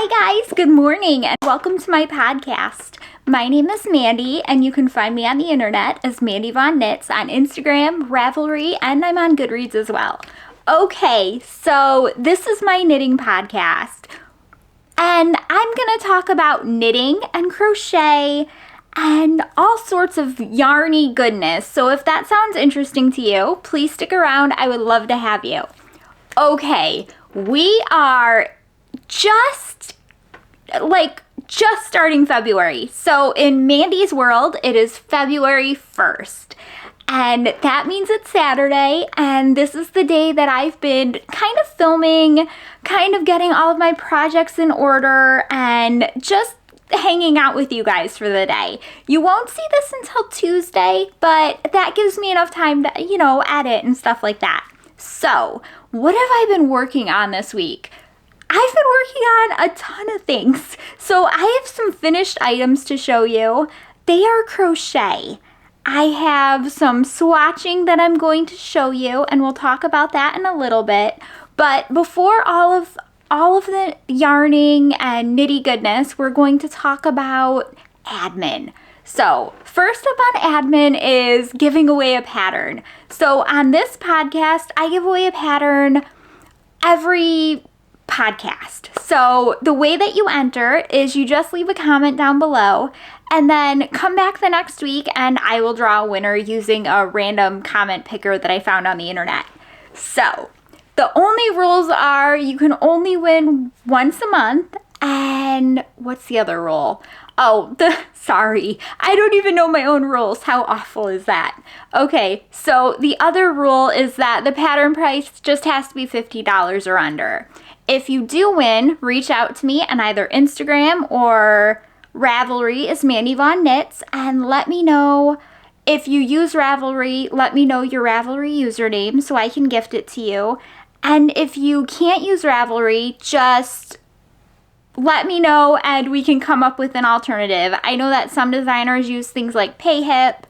Hi guys, good morning and welcome to my podcast. My name is Mandy and you can find me on the internet as Mandy Von Knits on Instagram, Ravelry, and I'm on Goodreads as well. Okay, so this is my knitting podcast and I'm going to talk about knitting and crochet and all sorts of yarny goodness. So if that sounds interesting to you, please stick around. I would love to have you. Okay, we are just starting February. So in Mandy's world, it is February 1st. And that means it's Saturday, and this is the day that I've been kind of filming, kind of getting all of my projects in order, and just hanging out with you guys for the day. You won't see this until Tuesday, but that gives me enough time to, edit and stuff like that. So, what have I been working on this week? I've been working on a ton of things. So I have some finished items to show you. They are crochet. I have some swatching that I'm going to show you, and we'll talk about that in a little bit. But before all of the yarning and nitty goodness, we're going to talk about admin. So first up on admin is giving away a pattern. So on this podcast, I give away a pattern every podcast. So the way that you enter is you just leave a comment down below and then come back the next week and I will draw a winner using a random comment picker that I found on the internet. So the only rules are you can only win once a month, and what's the other rule? Sorry, I don't even know my own rules. How awful is that? Okay, so the other rule is that the pattern price just has to be $50 or under. If you do win, reach out to me on either Instagram or Ravelry as Mandy Von Knits and let me know. If you use Ravelry, let me know your Ravelry username so I can gift it to you. And if you can't use Ravelry, just let me know and we can come up with an alternative. I know that some designers use things like PayHip,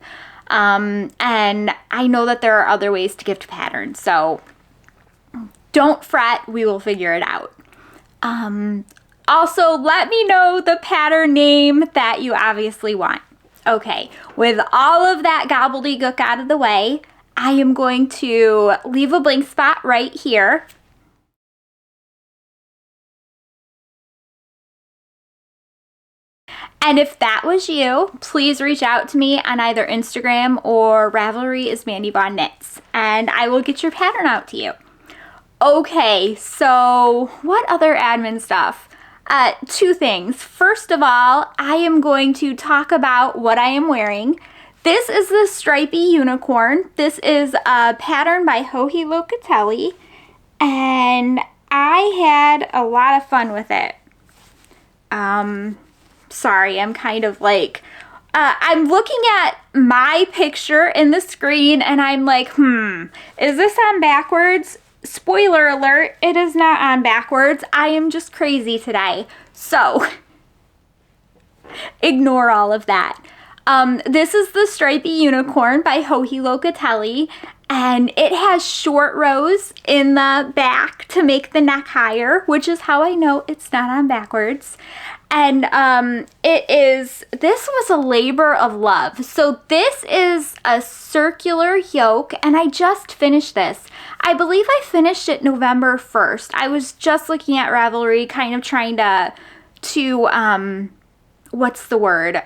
and I know that there are other ways to gift patterns. So don't fret, we will figure it out. Also, let me know the pattern name that you obviously want. Okay, with all of that gobbledygook out of the way, I am going to leave a blank spot right here. And if that was you, please reach out to me on either Instagram or Ravelry as Mandy Von Knits, and I will get your pattern out to you. Okay, so what other admin stuff? Two things. First of all, I am going to talk about what I am wearing. This is the Stripy unicorn. This is a pattern by Locatelli, and I had a lot of fun with it. Sorry, I'm kind of I'm looking at my picture in the screen and I'm like, is this on backwards? Spoiler alert, it is not on backwards. I am just crazy today. So, ignore all of that. This is the Stripy Unicorn by Locatelli, and it has short rows in the back to make the neck higher, which is how I know it's not on backwards. And this was a labor of love. So this is a circular yoke, and I just finished this. I believe I finished it November 1st. I was just looking at Ravelry, kind of trying to what's the word?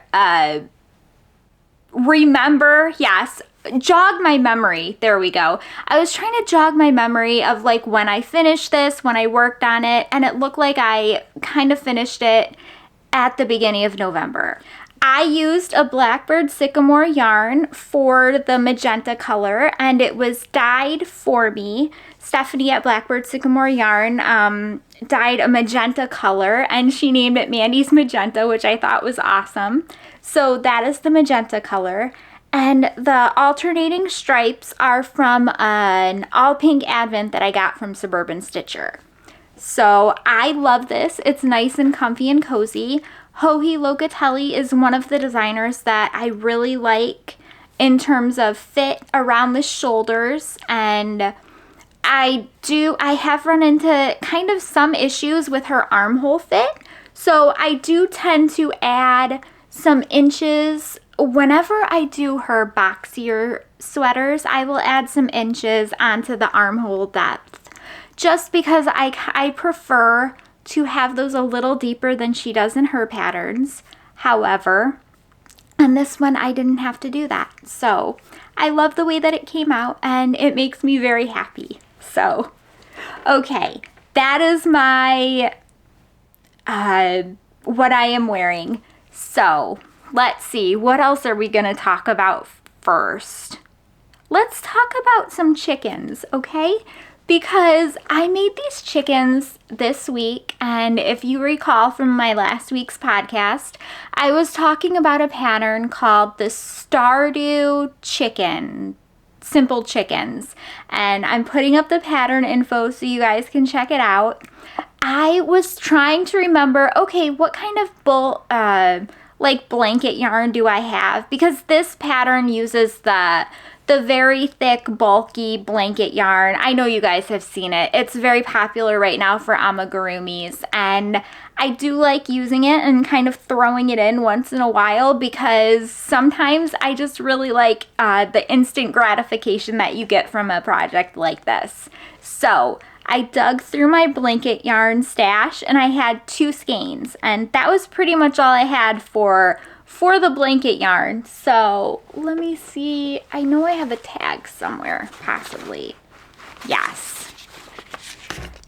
Remember, yes, jog my memory. There we go. I was trying to jog my memory of when I finished this, when I worked on it, and it looked like I kind of finished it at the beginning of November. I used a Blackbird Sycamore yarn for the magenta color, and it was dyed for me. Stephanie at Blackbird Sycamore Yarn dyed a magenta color, and she named it Mandy's Magenta, which I thought was awesome. So that is the magenta color. And the alternating stripes are from an all pink advent that I got from Suburban Stitcher. So I love this. It's nice and comfy and cozy. Locatelli is one of the designers that I really like in terms of fit around the shoulders, and I have run into kind of some issues with her armhole fit. So I do tend to add some inches. Whenever I do her boxier sweaters, I will add some inches onto the armhole depth, just because I prefer to have those a little deeper than she does in her patterns. However, on this one, I didn't have to do that. So I love the way that it came out, and it makes me very happy. So, okay, that is my, what I am wearing. So let's see, what else are we gonna talk about first? Let's talk about some chickens, okay? Because I made these chickens this week, and if you recall from my last week's podcast, I was talking about a pattern called the Stardew Chicken, Simple Chickens, and I'm putting up the pattern info so you guys can check it out. I was trying to remember, okay, what kind of like blanket yarn do I have? Because this pattern uses the very thick, bulky blanket yarn. I know you guys have seen it. It's very popular right now for amigurumis, and I do like using it and kind of throwing it in once in a while, because sometimes I just really like the instant gratification that you get from a project like this. So I dug through my blanket yarn stash, and I had 2 skeins, and that was pretty much all I had for the blanket yarn. So let me see, I know I have a tag somewhere, possibly. Yes.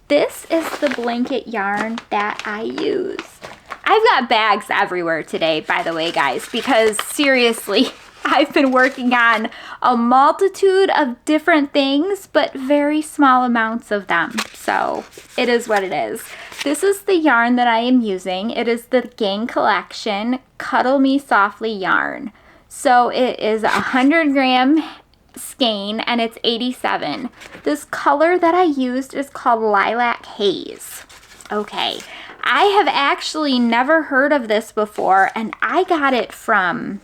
This is the blanket yarn that I used. I've got bags everywhere today, by the way, guys, because seriously, I've been working on a multitude of different things, but very small amounts of them. So it is what it is. This is the yarn that I am using. It is the Gang Collection Cuddle Me Softly yarn. So it is a 100-gram skein, and it's 87. This color that I used is called Lilac Haze. Okay, I have actually never heard of this before, and I got it from,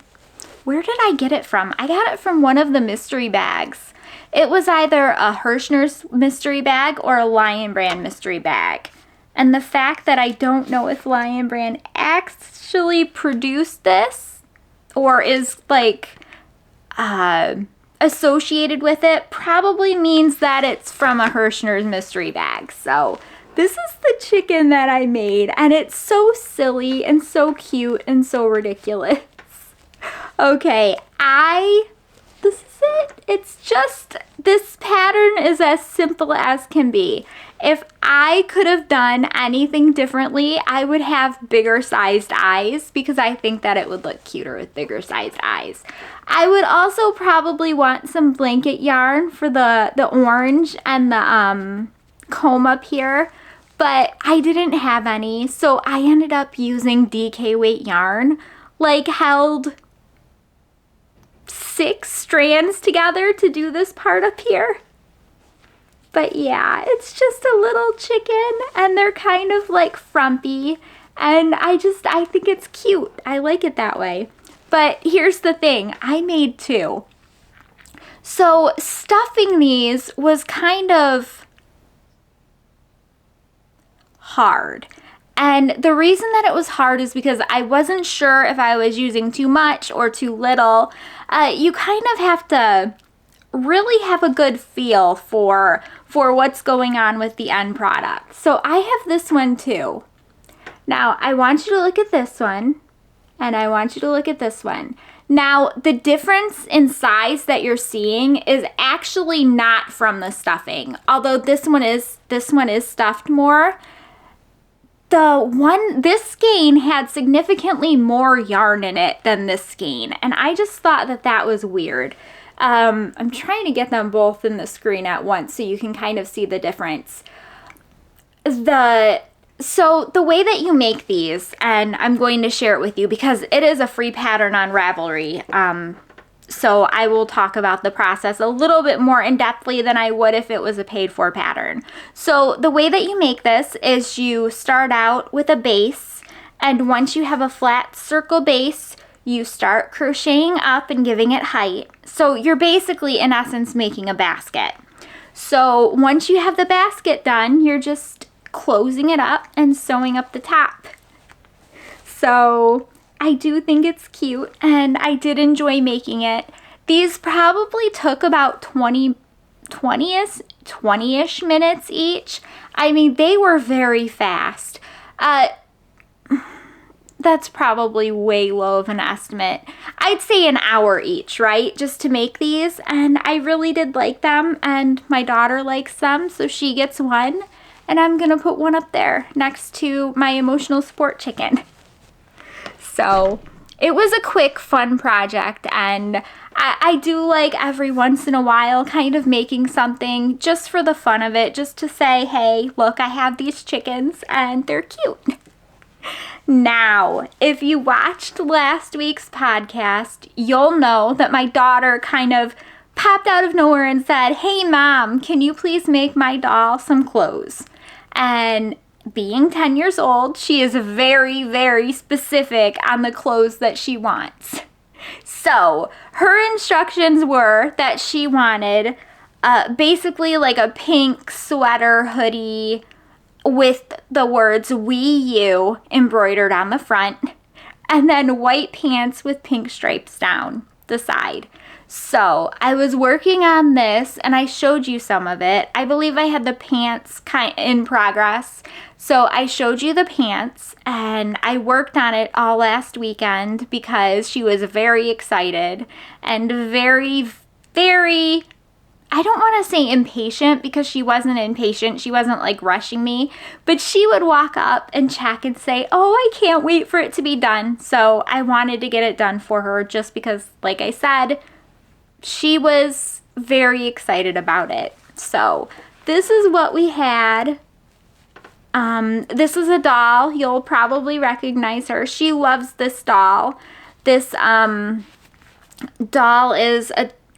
where did I get it from? I got it from one of the mystery bags. It was either a Hirschner's mystery bag or a Lion Brand mystery bag. And the fact that I don't know if Lion Brand actually produced this or is like associated with it probably means that it's from a Hirschner's mystery bag. So this is the chicken that I made, and it's so silly and so cute and so ridiculous. Okay, this is it. It's just, this pattern is as simple as can be. If I could have done anything differently, I would have bigger sized eyes, because I think that it would look cuter with bigger sized eyes. I would also probably want some blanket yarn for the orange and the comb up here, but I didn't have any, so I ended up using DK weight yarn, like held 6 strands together to do this part up here. But yeah, it's just a little chicken, and they're kind of like frumpy, and I think it's cute. I like it that way. But here's the thing, I made 2. So stuffing these was kind of hard. And the reason that it was hard is because I wasn't sure if I was using too much or too little. You kind of have to really have a good feel for what's going on with the end product. So I have this one too. Now I want you to look at this one, and I want you to look at this one. Now the difference in size that you're seeing is actually not from the stuffing, although this one is stuffed more. This skein had significantly more yarn in it than this skein, and I just thought that that was weird. I'm trying to get them both in the screen at once so you can kind of see the difference. So the way that you make these, and I'm going to share it with you because it is a free pattern on Ravelry. So I will talk about the process a little bit more in-depthly than I would if it was a paid-for pattern. So the way that you make this is you start out with a base, and once you have a flat circle base, you start crocheting up and giving it height. So you're basically, in essence, making a basket. So once you have the basket done, you're just closing it up and sewing up the top. So I do think it's cute, and I did enjoy making it. These probably took about 20-ish minutes each. I mean, they were very fast. That's probably way low of an estimate. I'd say an hour each, right? Just to make these. And I really did like them. And my daughter likes them, so she gets one. And I'm going to put one up there next to my emotional support chicken. So it was a quick, fun project. And I do like every once in a while kind of making something just for the fun of it. Just to say, hey, look, I have these chickens and they're cute. Now, if you watched last week's podcast, you'll know that my daughter kind of popped out of nowhere and said, hey, Mom, can you please make my doll some clothes? And being 10 years old, she is very, very specific on the clothes that she wants. So, her instructions were that she wanted basically like a pink sweater hoodie with the words "We You" embroidered on the front, and then white pants with pink stripes down the side. So I was working on this, and I showed you some of it. I believe I had the pants in progress, so I showed you the pants, and I worked on it all last weekend because she was very excited and very, very, I don't want to say impatient, because she wasn't impatient. She wasn't like rushing me, but she would walk up and check and say, oh, I can't wait for it to be done. So I wanted to get it done for her just because, like I said, she was very excited about it. So this is what we had. This is a doll. You'll probably recognize her. She loves this doll. This doll is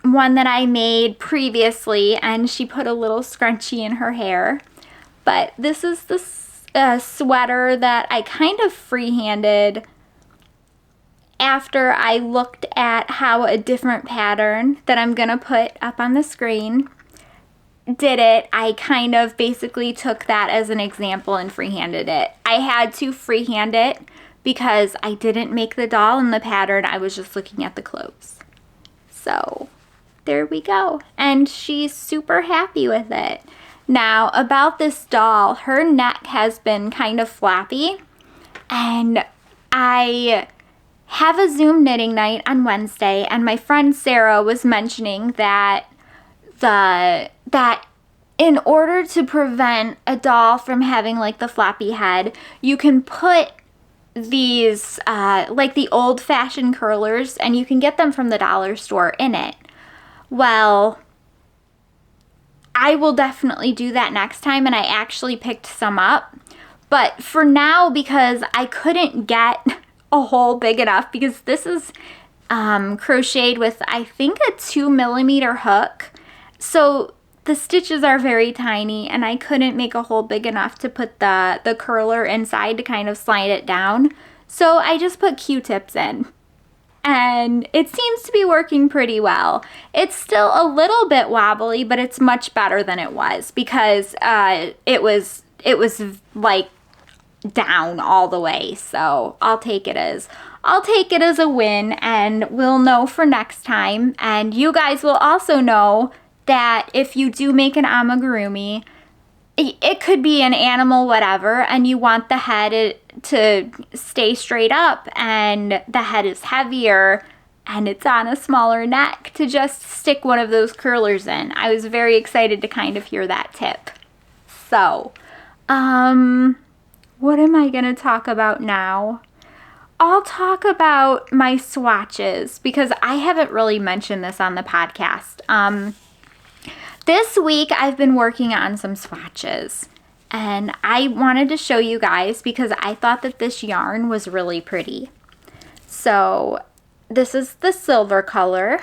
one that I made previously, and she put a little scrunchie in her hair. But this is the sweater that I kind of freehanded after I looked at how a different pattern that I'm gonna put up on the screen did it. I kind of basically took that as an example and freehanded it. I had to freehand it because I didn't make the doll in the pattern. I was just looking at the clothes. So there we go. And she's super happy with it. Now, about this doll, her neck has been kind of flappy, and I have a Zoom knitting night on Wednesday, and my friend Sarah was mentioning that in order to prevent a doll from having like the floppy head, you can put these like the old-fashioned curlers, and you can get them from the dollar store, in it. Well, I will definitely do that next time, and I actually picked some up. But for now, because I couldn't get a hole big enough, because this is crocheted with, I think, a 2mm hook. So the stitches are very tiny, and I couldn't make a hole big enough to put the curler inside to kind of slide it down. So I just put Q-tips in. And it seems to be working pretty well. It's still a little bit wobbly, but it's much better than it was, because it was like down all the way. So I'll take it as a win, and we'll know for next time. And you guys will also know that if you do make an amigurumi, it could be an animal, whatever, and you want the head to stay straight up, and the head is heavier, and it's on a smaller neck, to just stick one of those curlers in. I was very excited to kind of hear that tip. So, what am I going to talk about now? I'll talk about my swatches, because I haven't really mentioned this on the podcast. This week I've been working on some swatches, and I wanted to show you guys because I thought that this yarn was really pretty. So this is the silver color,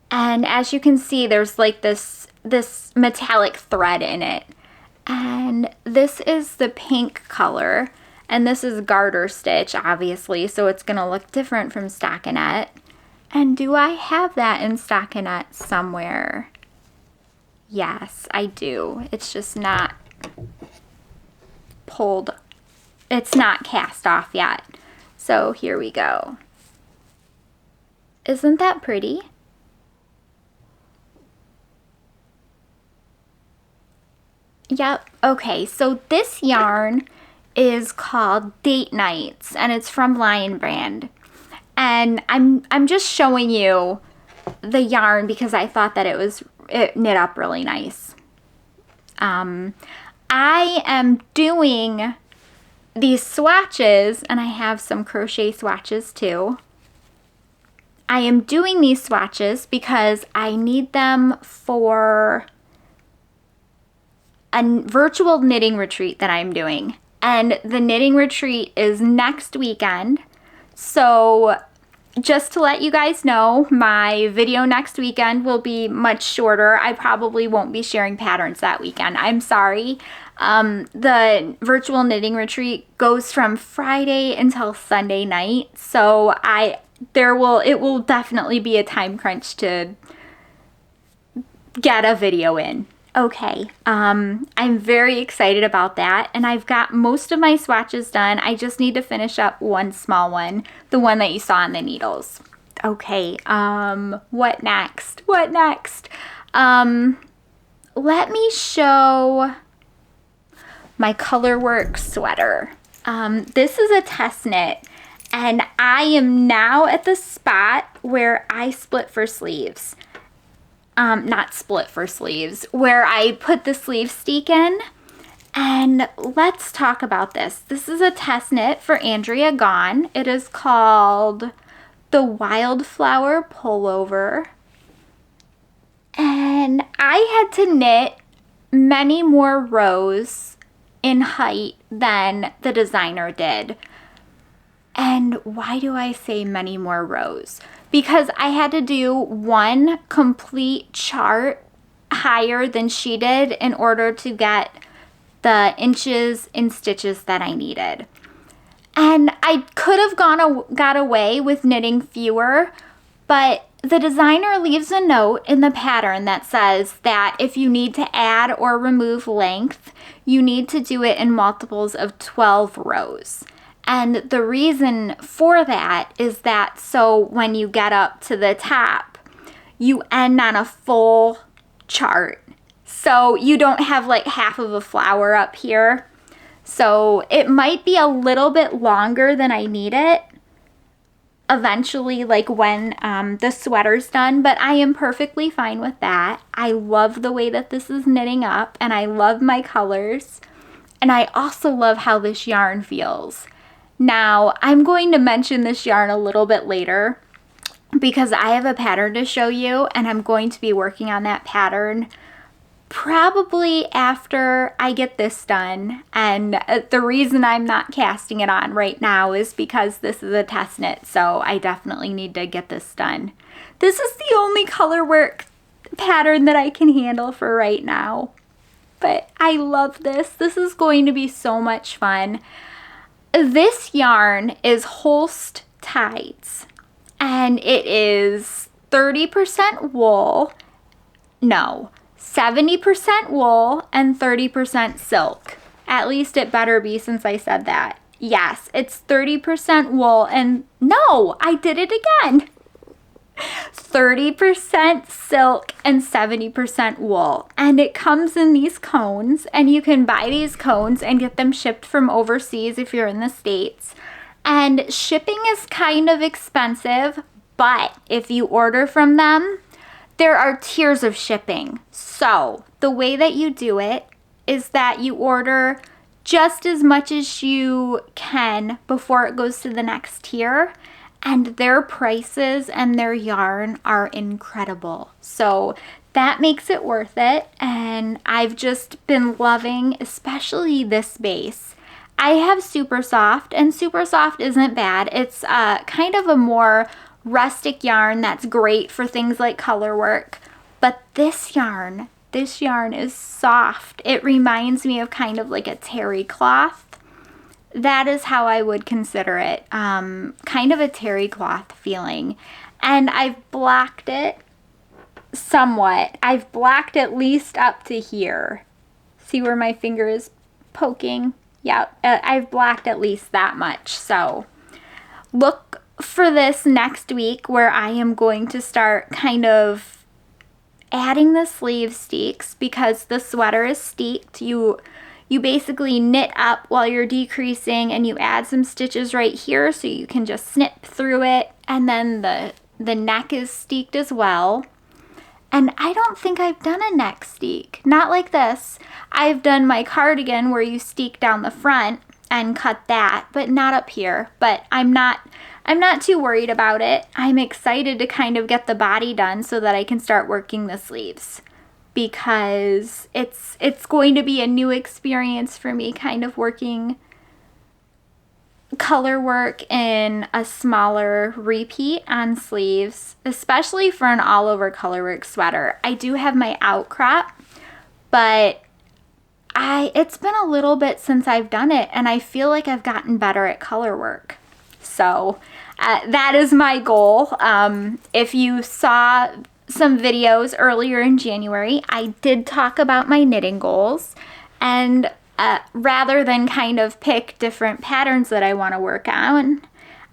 and as you can see, there's like this metallic thread in it. And this is the pink color, and this is garter stitch, obviously, so it's gonna look different from stockinette. And do I have that in stockinette somewhere? Yes, I do. It's just not pulled it's not cast off yet. So here we go. Isn't that pretty? Yep. Okay, so this yarn is called Date Nights, and it's from Lion Brand. And I'm just showing you the yarn because I thought that it knit up really nice. I am doing these swatches, and I have some crochet swatches too. I am doing these swatches because I need them for a virtual knitting retreat that I'm doing. And the knitting retreat is next weekend. So just to let you guys know, my video next weekend will be much shorter. I probably won't be sharing patterns that weekend. I'm sorry. The virtual knitting retreat goes from Friday until Sunday night. So it will definitely be a time crunch to get a video in. Okay, I'm very excited about that, and I've got most of my swatches done. I just need to finish up one small one, the one that you saw on the needles. Okay, what next? What next? Let me show my Colorwork sweater. This is a test knit, and I am now at the spot where I split for sleeves. Not split for sleeves, where I put the sleeve steek in. And let's talk about this. This is a test knit for Andrea Gaughan. It is called the Wildflower Pullover. And I had to knit many more rows in height than the designer did. And why do I say many more rows? Because I had to do one complete chart higher than she did in order to get the inches and stitches that I needed. And I could have got away with knitting fewer, but the designer leaves a note in the pattern that says that if you need to add or remove length, you need to do it in multiples of 12 rows. And the reason for that is that so when you get up to the top, you end on a full chart. So you don't have like half of a flower up here. So it might be a little bit longer than I need it eventually, like when the sweater's done, but I am perfectly fine with that. I love the way that this is knitting up, and I love my colors. And I also love how this yarn feels. Now, I'm going to mention this yarn a little bit later because I have a pattern to show you, and I'm going to be working on that pattern probably after I get this done. And the reason I'm not casting it on right now is because this is a test knit, so I definitely need to get this done. This is the only Colorwork pattern that I can handle for right now. But I love this. This is going to be so much fun. This yarn is Holst Tides, and it is 30% wool, no, 70% wool and 30% silk. At least it better be since I said that. Yes, it's 30% wool and no, I did it again. 30% silk and 70% wool, and it comes in these cones, and you can buy these cones and get them shipped from overseas if you're in the States. And shipping is kind of expensive, but if you order from them, there are tiers of shipping. So the way that you do it is that you order just as much as you can before it goes to the next tier. And their prices and their yarn are incredible. So that makes it worth it. And I've just been loving, especially this base. I have Super Soft, and Super Soft isn't bad. It's kind of a more rustic yarn that's great for things like Colorwork. But this yarn is soft. It reminds me of kind of like a terry cloth. That is how I would consider it, kind of a terry cloth feeling. And I've blocked it somewhat. I've blocked at least up to here. See where my finger is poking? Yep, I've blocked at least that much. So look for this next week where I am going to start kind of adding the sleeve steeks because the sweater is steeked. You basically knit up while you're decreasing and you add some stitches right here so you can just snip through it. And then the neck is steeked as well. And I don't think I've done a neck steek. Not like this. I've done my cardigan where you steek down the front and cut that, but not up here. But I'm not too worried about it. I'm excited to kind of get the body done so that I can start working the sleeves, because it's going to be a new experience for me, kind of working color work in a smaller repeat on sleeves, especially for an all over color work sweater. I do have my outcrop, but it's been a little bit since I've done it, and I feel like I've gotten better at color work. So that is my goal. If you saw some videos earlier in January, I did talk about my knitting goals, and rather than kind of pick different patterns that I want to work on,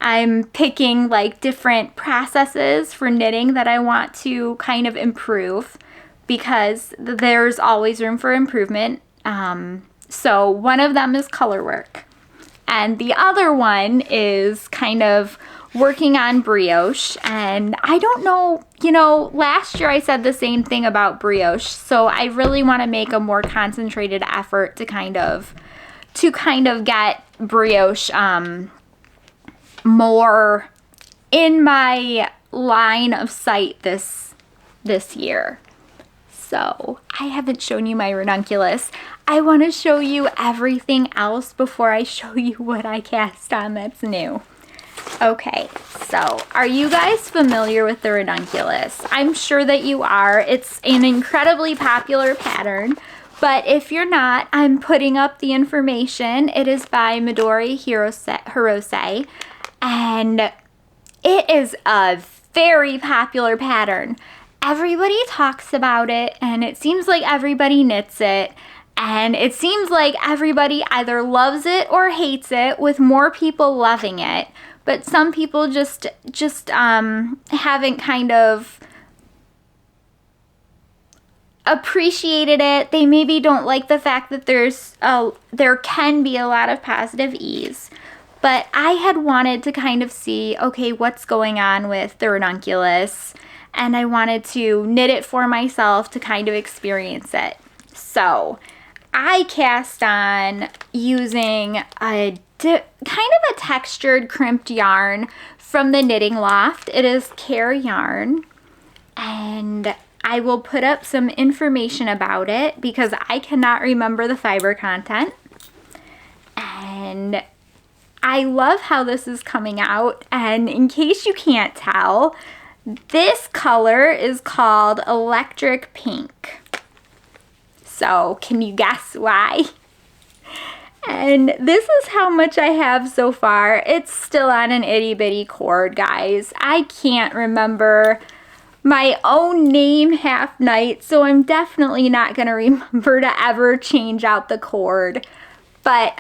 I'm picking like different processes for knitting that I want to kind of improve, because there's always room for improvement. So one of them is color work, and the other one is kind of working on brioche. And I don't know, last year I said the same thing about brioche, so I really want to make a more concentrated effort to kind of get brioche more in my line of sight this year. So I haven't shown you my ranunculus. I want to show you everything else before I show you what I cast on that's new. Okay, so are you guys familiar with the ranunculus? I'm sure that you are. It's an incredibly popular pattern, but if you're not, I'm putting up the information. It is by Midori Hirose, and it is a very popular pattern. Everybody talks about it, and it seems like everybody knits it, and it seems like everybody either loves it or hates it, with more people loving it. But some people just haven't kind of appreciated it. They maybe don't like the fact that there can be a lot of positive ease. But I had wanted to kind of see, okay, what's going on with the ranunculus, and I wanted to knit it for myself to kind of experience it. So I cast on using kind of a textured crimped yarn from the Knitting Loft. It is Care yarn, and I will put up some information about it because I cannot remember the fiber content. And I love how this is coming out, and in case you can't tell, this color is called Electric Pink. So can you guess why? And this is how much I have so far. It's still on an itty bitty cord, guys. I can't remember my own name half night, so I'm definitely not gonna remember to ever change out the cord. But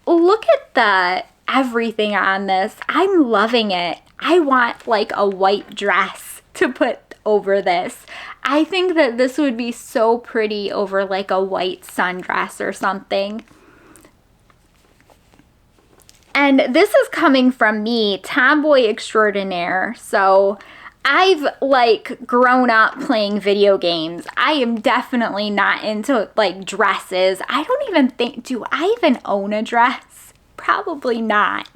look at everything on this. I'm loving it. I want like a white dress to put over this. I think that this would be so pretty over like a white sundress or something. And this is coming from me, tomboy extraordinaire. So I've like grown up playing video games. I am definitely not into like dresses. I don't even think, do I even own a dress? Probably not.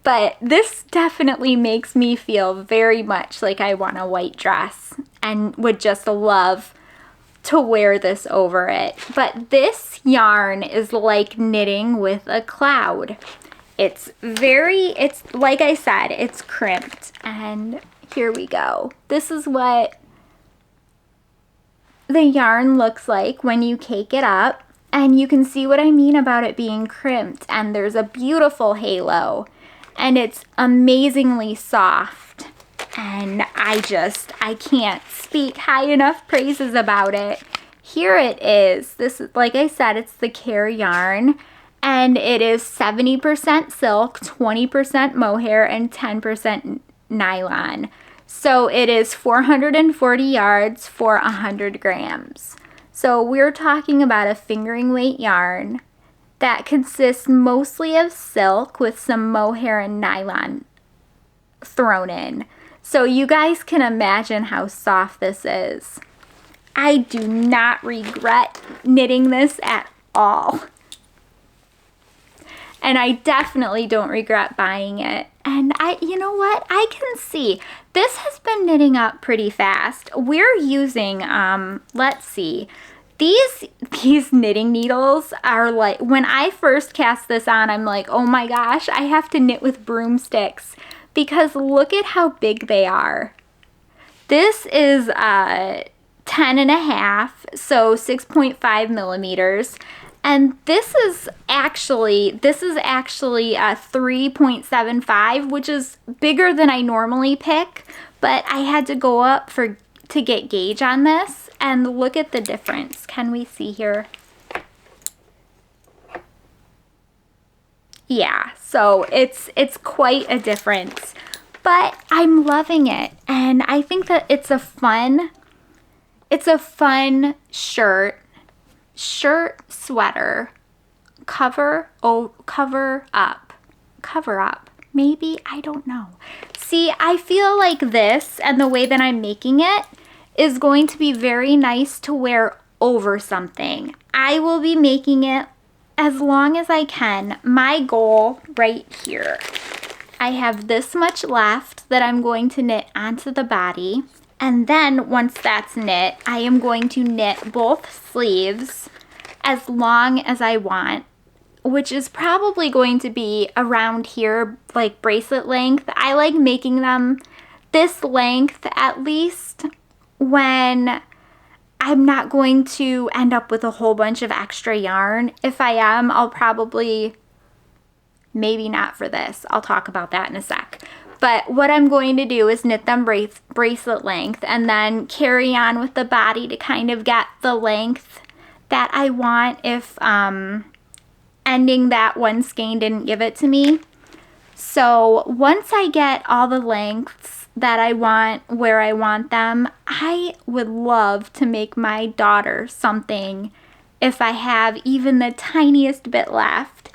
But this definitely makes me feel very much like I want a white dress and would just love to wear this over it. But this yarn is like knitting with a cloud. It's like I said, it's crimped, and here we go. This is what the yarn looks like when you cake it up, and you can see what I mean about it being crimped, and there's a beautiful halo, and it's amazingly soft, and I can't speak high enough praises about it. Here it is. This is, like I said, it's the Care yarn, and it is 70% silk, 20% mohair, and 10% nylon. So it is 440 yards for 100 grams. So we're talking about a fingering weight yarn that consists mostly of silk with some mohair and nylon thrown in. So you guys can imagine how soft this is. I do not regret knitting this at all. And I definitely don't regret buying it. And you know what? I can see this has been knitting up pretty fast. We're using, let's see, these knitting needles are like, when I first cast this on, I'm like, oh my gosh, I have to knit with broomsticks because look at how big they are. This is 10.5, so 6.5 millimeters. And this is actually a 3.75, which is bigger than I normally pick, but I had to go up to get gauge on this, and look at the difference. Can we see here? Yeah, so it's quite a difference, but I'm loving it, and I think that it's a fun shirt, sweater, cover up, maybe, I don't know. See, I feel like this and the way that I'm making it is going to be very nice to wear over something. I will be making it as long as I can. My goal right here, I have this much left that I'm going to knit onto the body. And then once that's knit, I am going to knit both sleeves as long as I want, which is probably going to be around here, like bracelet length. I like making them this length at least when I'm not going to end up with a whole bunch of extra yarn. If I am, I'll probably, maybe not for this. I'll talk about that in a sec. But what I'm going to do is knit them bracelet length and then carry on with the body to kind of get the length that I want if ending that one skein didn't give it to me. So once I get all the lengths that I want where I want them, I would love to make my daughter something if I have even the tiniest bit left,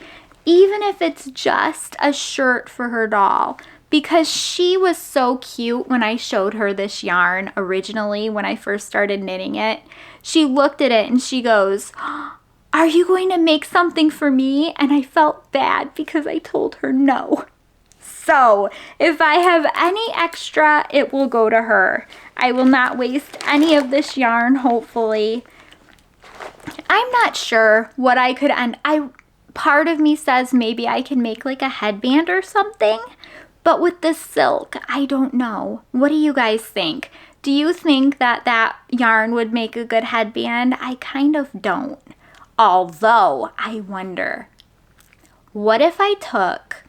even if it's just a shirt for her doll. Because she was so cute when I showed her this yarn originally when I first started knitting it. She looked at it and she goes, "Are you going to make something for me?" And I felt bad because I told her no. So if I have any extra, it will go to her. I will not waste any of this yarn, hopefully. I'm not sure what I could end. Part of me says maybe I can make like a headband or something. But with this silk, I don't know. What do you guys think? Do you think that that yarn would make a good headband? I kind of don't. Although, I wonder, what if I took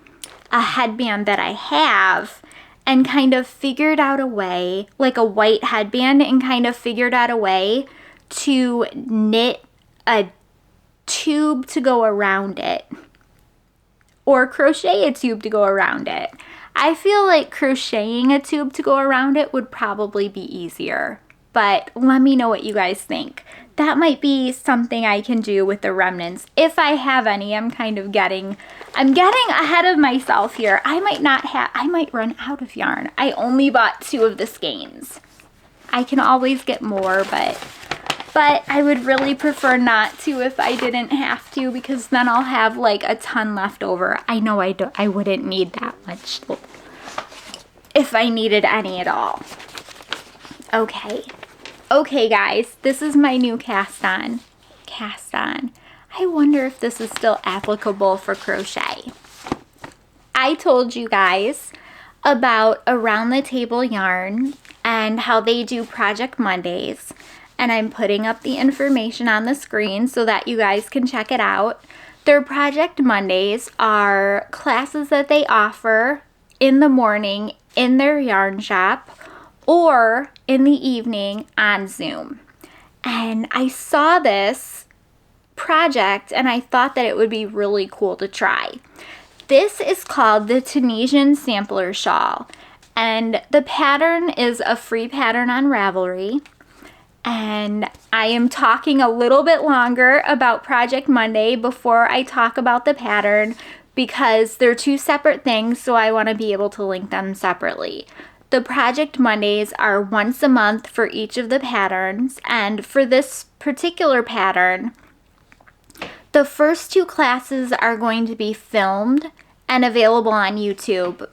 a headband that I have and kind of figured out a way, like a white headband, and kind of figured out a way to knit a tube to go around it? Or crochet a tube to go around it. I feel like crocheting a tube to go around it would probably be easier, but let me know what you guys think. That might be something I can do with the remnants. If I have any, I'm getting ahead of myself here. I might run out of yarn. I only bought 2 of the skeins. I can always get more, but I would really prefer not to if I didn't have to, because then I'll have like a ton left over. I know I wouldn't need that much if I needed any at all. Okay guys, this is my new cast on. I wonder if this is still applicable for crochet. I told you guys about Around the Table Yarn and how they do Project Mondays. And I'm putting up the information on the screen so that you guys can check it out. Their Project Mondays are classes that they offer in the morning in their yarn shop or in the evening on Zoom. And I saw this project, and I thought that it would be really cool to try. This is called the Tunisian Sampler Shawl, and the pattern is a free pattern on Ravelry. And I am talking a little bit longer about Project Monday before I talk about the pattern because they're two separate things, so I want to be able to link them separately. The Project Mondays are once a month for each of the patterns, and for this particular pattern, the first two classes are going to be filmed and available on YouTube.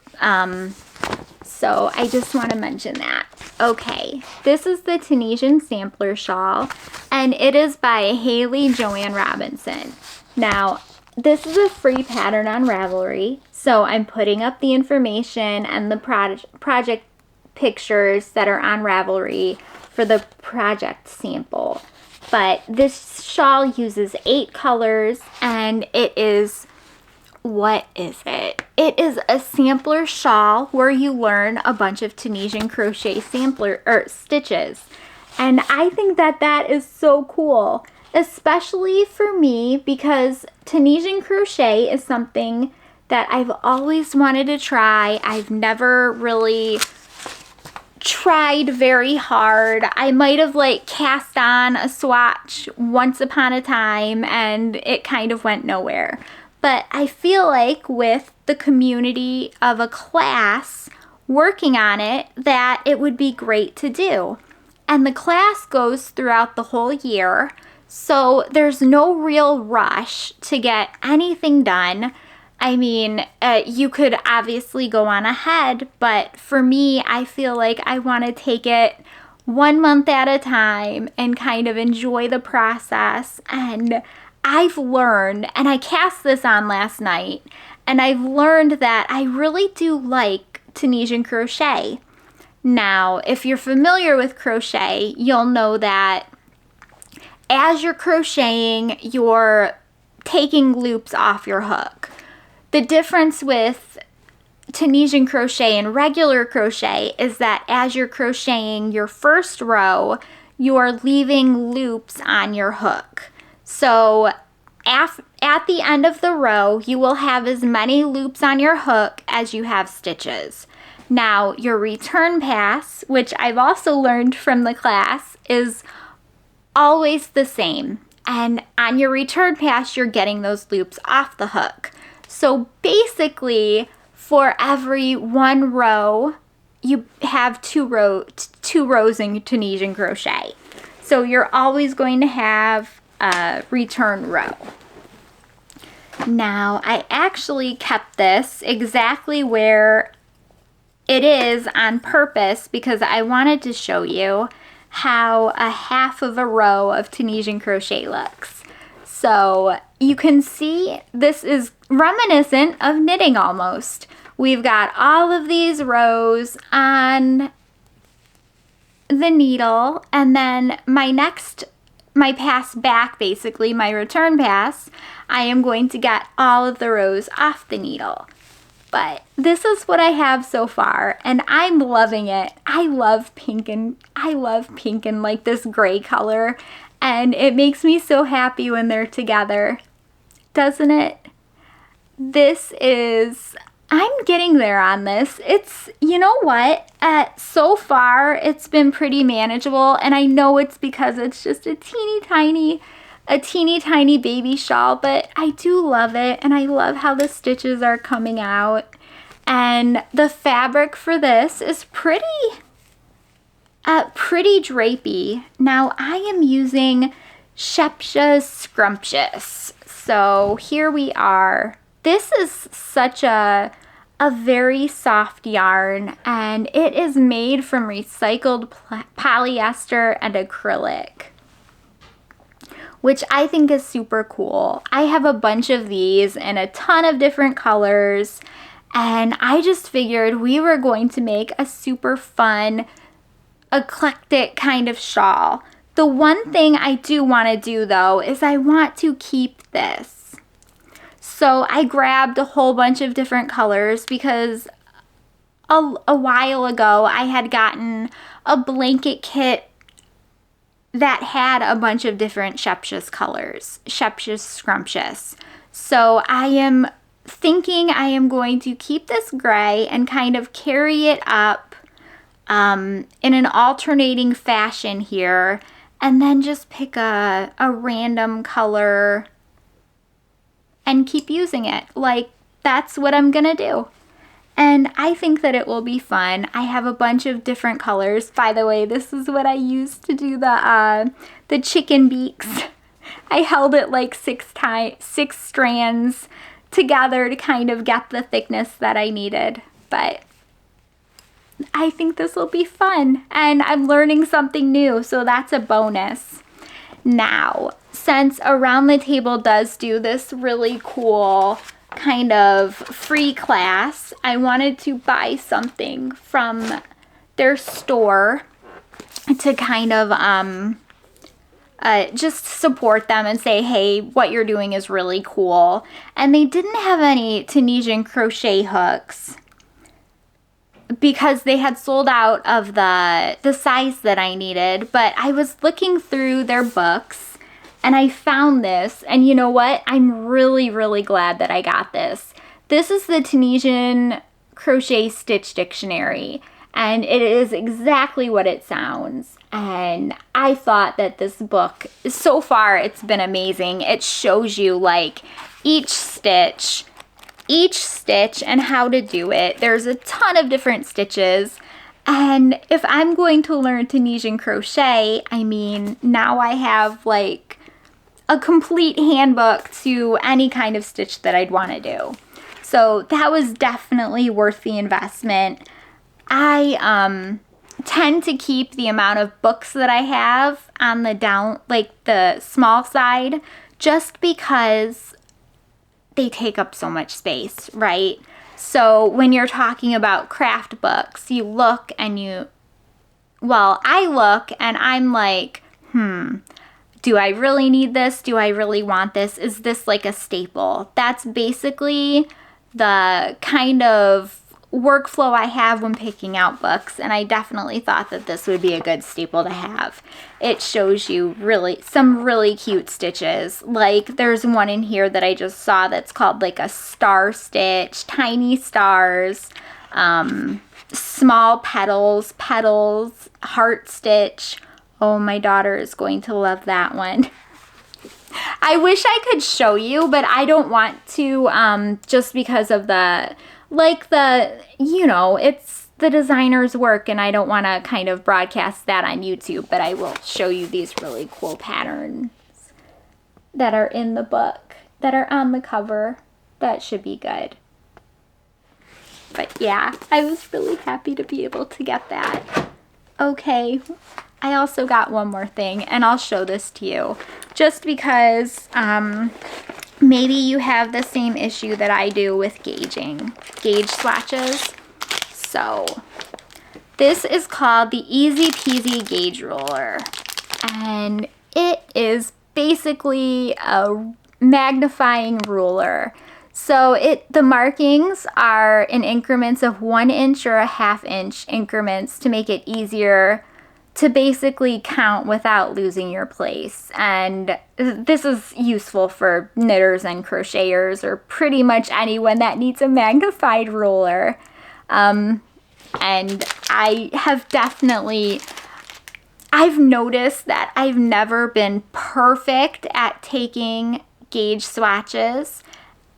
So I just want to mention that. Okay, this is the Tunisian Sampler Shawl, and it is by Hayley Joanne Robinson. Now, this is a free pattern on Ravelry, so I'm putting up the information and the project pictures that are on Ravelry for the project sample. But this shawl uses 8 colors, and it is, what is it? It is a sampler shawl where you learn a bunch of Tunisian crochet stitches. And I think that that is so cool, especially for me because Tunisian crochet is something that I've always wanted to try. I've never really tried very hard. I might have like cast on a swatch once upon a time and it kind of went nowhere. But I feel like with the community of a class working on it, that it would be great to do. And the class goes throughout the whole year, so there's no real rush to get anything done. I mean, you could obviously go on ahead, but for me, I feel like I want to take it 1 month at a time and kind of enjoy the process. And I've learned, and I cast this on last night, and I've learned that I really do like Tunisian crochet. Now, if you're familiar with crochet, you'll know that as you're crocheting, you're taking loops off your hook. The difference with Tunisian crochet and regular crochet is that as you're crocheting your first row, you're leaving loops on your hook. So at the end of the row, you will have as many loops on your hook as you have stitches. Now, your return pass, which I've also learned from the class, is always the same. And on your return pass, you're getting those loops off the hook. So basically, for every 1 row, you have 2 rows in Tunisian crochet. So you're always going to have a return row. Now, I actually kept this exactly where it is on purpose because I wanted to show you how a half of a row of Tunisian crochet looks. So you can see this is reminiscent of knitting almost. We've got all of these rows on the needle, and then my pass back, basically my return pass, I am going to get all of the rows off the needle. But this is what I have so far, and I'm loving it. I love pink and like this gray color, and it makes me so happy when they're together, doesn't it? I'm getting there on this. It's, you know what, so far it's been pretty manageable, and I know it's because it's just a teeny tiny baby shawl, but I do love it, and I love how the stitches are coming out. And the fabric for this is pretty drapey. Now I am using Shepsha's Scrumptious. So here we are. This is such a very soft yarn, and it is made from recycled polyester and acrylic, which I think is super cool. I have a bunch of these in a ton of different colors, and I just figured we were going to make a super fun, eclectic kind of shawl. The one thing I do want to do though is I want to keep this. So I grabbed a whole bunch of different colors because a while ago I had gotten a blanket kit that had a bunch of different Shepshus colors, Shepshus Scrumptious. So I am thinking I am going to keep this gray and kind of carry it up in an alternating fashion here, and then just pick a random color and keep using it. Like, that's what I'm gonna do. And I think that it will be fun. I have a bunch of different colors. By the way, this is what I used to do the chicken beaks. I held it like six strands together to kind of get the thickness that I needed. But I think this will be fun, and I'm learning something new, so that's a bonus. Now, since Around the Table does do this really cool kind of free class, I wanted to buy something from their store to kind of just support them and say, hey, what you're doing is really cool. And they didn't have any Tunisian crochet hooks because they had sold out of the size that I needed, but I was looking through their books and I found this, and you know what? I'm really, really glad that I got this. This is the Tunisian Crochet Stitch Dictionary, and it is exactly what it sounds. And I thought that this book, so far, it's been amazing. It shows you like each stitch and how to do it. There's a ton of different stitches. And if I'm going to learn Tunisian crochet, I mean, now I have like a complete handbook to any kind of stitch that I'd want to do. So that was definitely worth the investment. I tend to keep the amount of books that I have on the down, like the small side, just because they take up so much space, right? So when you're talking about craft books, you look and I look and I'm like, do I really need this? Do I really want this? Is this like a staple? That's basically the kind of workflow I have when picking out books, and I definitely thought that this would be a good staple to have. It shows you some really cute stitches. Like there's one in here that I just saw that's called like a star stitch, tiny stars, small petals, heart stitch. Oh, my daughter is going to love that one. I wish I could show you, but I don't want to, just because of it's the designer's work, and I don't want to kind of broadcast that on YouTube, but I will show you these really cool patterns that are in the book, that are on the cover. That should be good. But yeah, I was really happy to be able to get that. Okay, I also got one more thing, and I'll show this to you, just because maybe you have the same issue that I do with gauge swatches. So this is called the Easy Peasy Gauge Ruler, and it is basically a magnifying ruler. So the markings are in increments of 1 inch or a 1/2 inch increments to make it easier to basically count without losing your place. And this is useful for knitters and crocheters, or pretty much anyone that needs a magnified ruler. And I have I've noticed that I've never been perfect at taking gauge swatches.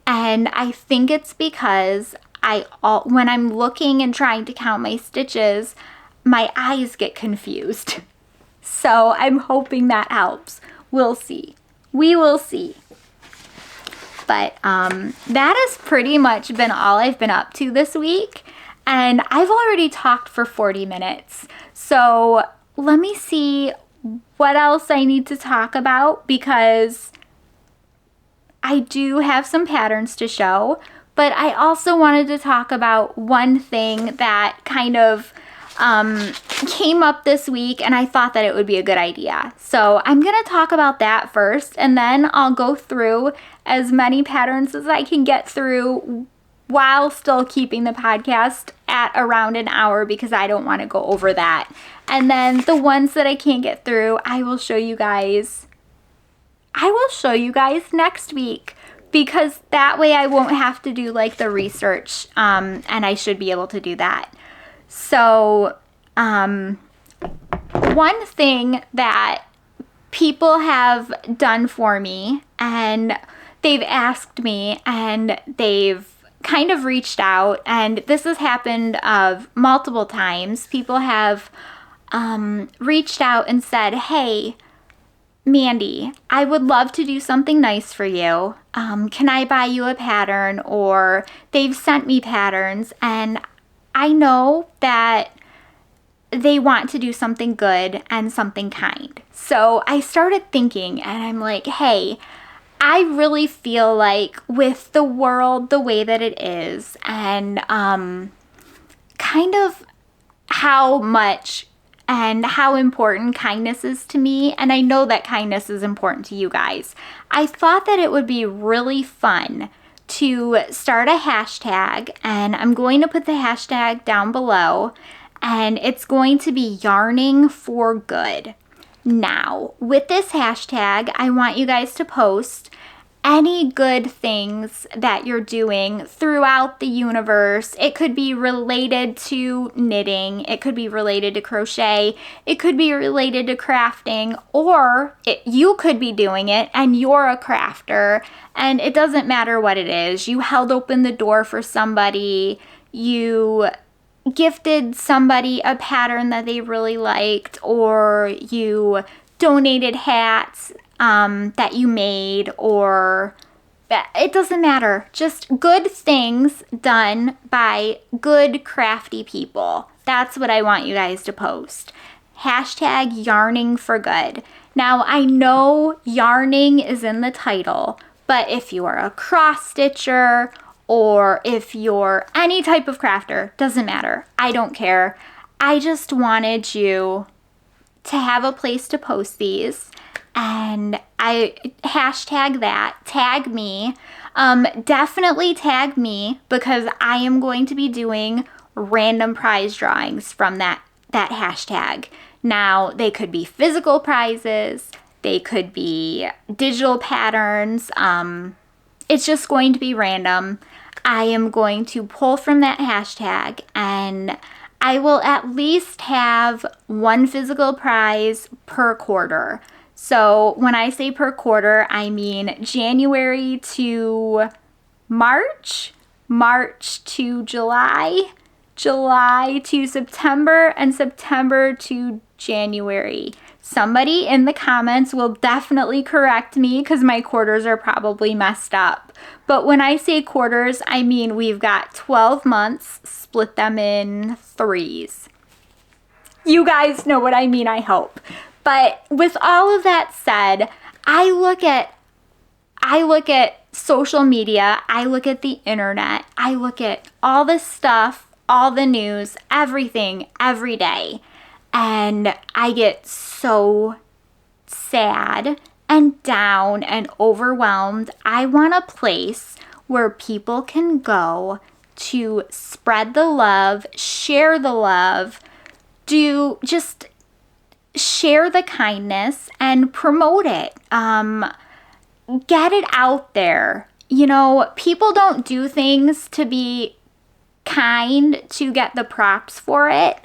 And I think it's because when I'm looking and trying to count my stitches, my eyes get confused. So I'm hoping that helps. We'll see. We will see. But that has pretty much been all I've been up to this week. And I've already talked for 40 minutes. So let me see what else I need to talk about, because I do have some patterns to show, but I also wanted to talk about one thing that kind of came up this week, and I thought that it would be a good idea. So I'm going to talk about that first, and then I'll go through as many patterns as I can get through while still keeping the podcast at around an hour because I don't want to go over that. And then the ones that I can't get through, I will show you guys next week, because that way I won't have to do like the research, and I should be able to do that. So one thing that people have done for me, and they've asked me, and they've kind of reached out, and this has happened multiple times. People have reached out and said, hey, Mandy, I would love to do something nice for you. Can I buy you a pattern? Or they've sent me patterns, and I know that they want to do something good and something kind. So I started thinking, and I'm like, hey, I really feel like with the world the way that it is, and kind of how much and how important kindness is to me, and I know that kindness is important to you guys, I thought that it would be really fun to start a hashtag, and I'm going to put the hashtag down below, and it's going to be YarningForGood. Now, with this hashtag, I want you guys to post any good things that you're doing throughout the universe. It could be related to knitting, it could be related to crochet, it could be related to crafting, or you could be doing it and you're a crafter, and it doesn't matter what it is. You held open the door for somebody, you gifted somebody a pattern that they really liked, or you donated hats that you made, or it doesn't matter. Just good things done by good crafty people. That's what I want you guys to post. Hashtag YarningForGood. Now, I know yarning is in the title, but if you are a cross stitcher, or if you're any type of crafter, doesn't matter. I don't care. I just wanted you to have a place to post these, and I hashtag that, tag me, definitely tag me, because I am going to be doing random prize drawings from that hashtag. Now, they could be physical prizes, they could be digital patterns, it's just going to be random. I am going to pull from that hashtag, and I will at least have one physical prize per quarter. So when I say per quarter, I mean January to March, March to July, July to September, and September to January. Somebody in the comments will definitely correct me because my quarters are probably messed up. But when I say quarters, I mean we've got 12 months, split them in 3s. You guys know what I mean, I hope. But with all of that said, I look at social media, I look at the internet, I look at all the stuff, all the news, everything, every day. And I get so sad and down and overwhelmed. I want a place where people can go to spread the love, share the love, just share the kindness and promote it. Get it out there. You know, people don't do things to be kind to get the props for it.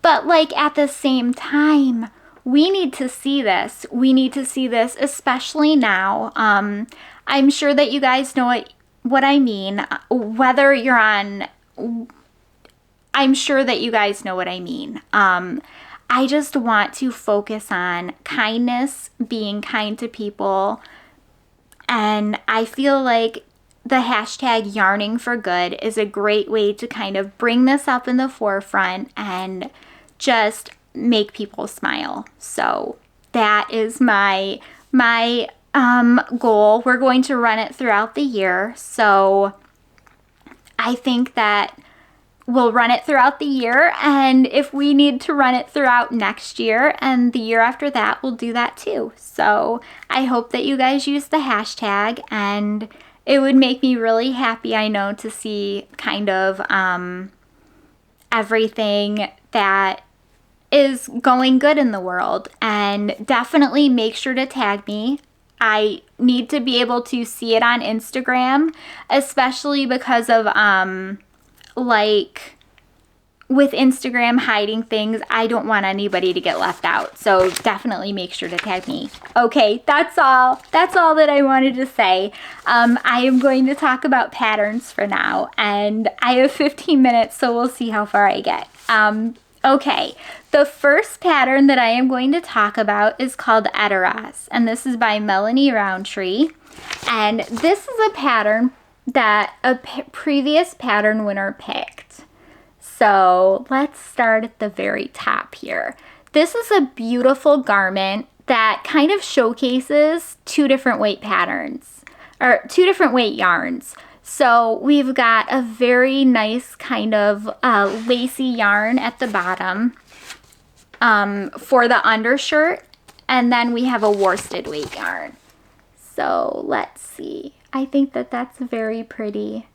But like at the same time, we need to see this. We need to see this, especially now. I'm sure that you guys know what I mean. Whether you're on, I'm sure that you guys know what I mean. I just want to focus on kindness, being kind to people. And I feel like the hashtag YarningForGood is a great way to kind of bring this up in the forefront and just make people smile. So that is my goal. We're going to run it throughout the year. So I think that we'll run it throughout the year, and if we need to run it throughout next year and the year after that, we'll do that too. So I hope that you guys use the hashtag, and It would make me really happy, I know, to see kind of everything that is going good in the world. And definitely make sure to tag me. I need to be able to see it on Instagram, especially because of like with Instagram hiding things, I don't want anybody to get left out. So definitely make sure to tag me. Okay, that's all. That's all that I wanted to say. I am going to talk about patterns for now, and I have 15 minutes, so we'll see how far I get. Okay, the first pattern that I am going to talk about is called Edoras, and this is by Melanie Rountree. And this is a pattern that a previous pattern winner picked. So let's start at the very top here. This is a beautiful garment that kind of showcases two different weight patterns, or two different weight yarns. So we've got a very nice kind of lacy yarn at the bottom for the undershirt, and then we have a worsted weight yarn. So let's see. I think that that's very pretty.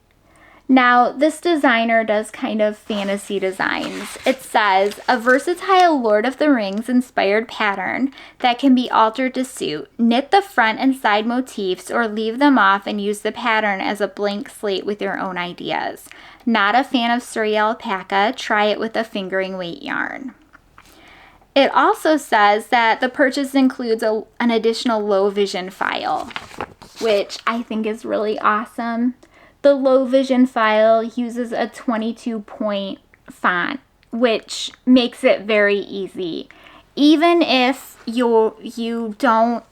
Now, this designer does kind of fantasy designs. It says, a versatile Lord of the Rings inspired pattern that can be altered to suit. Knit the front and side motifs or leave them off and use the pattern as a blank slate with your own ideas. Not a fan of Surrey alpaca? Try it with a fingering weight yarn. It also says that the purchase includes an additional low vision file, which I think is really awesome. The low vision file uses a 22-point font, which makes it very easy. Even if you don't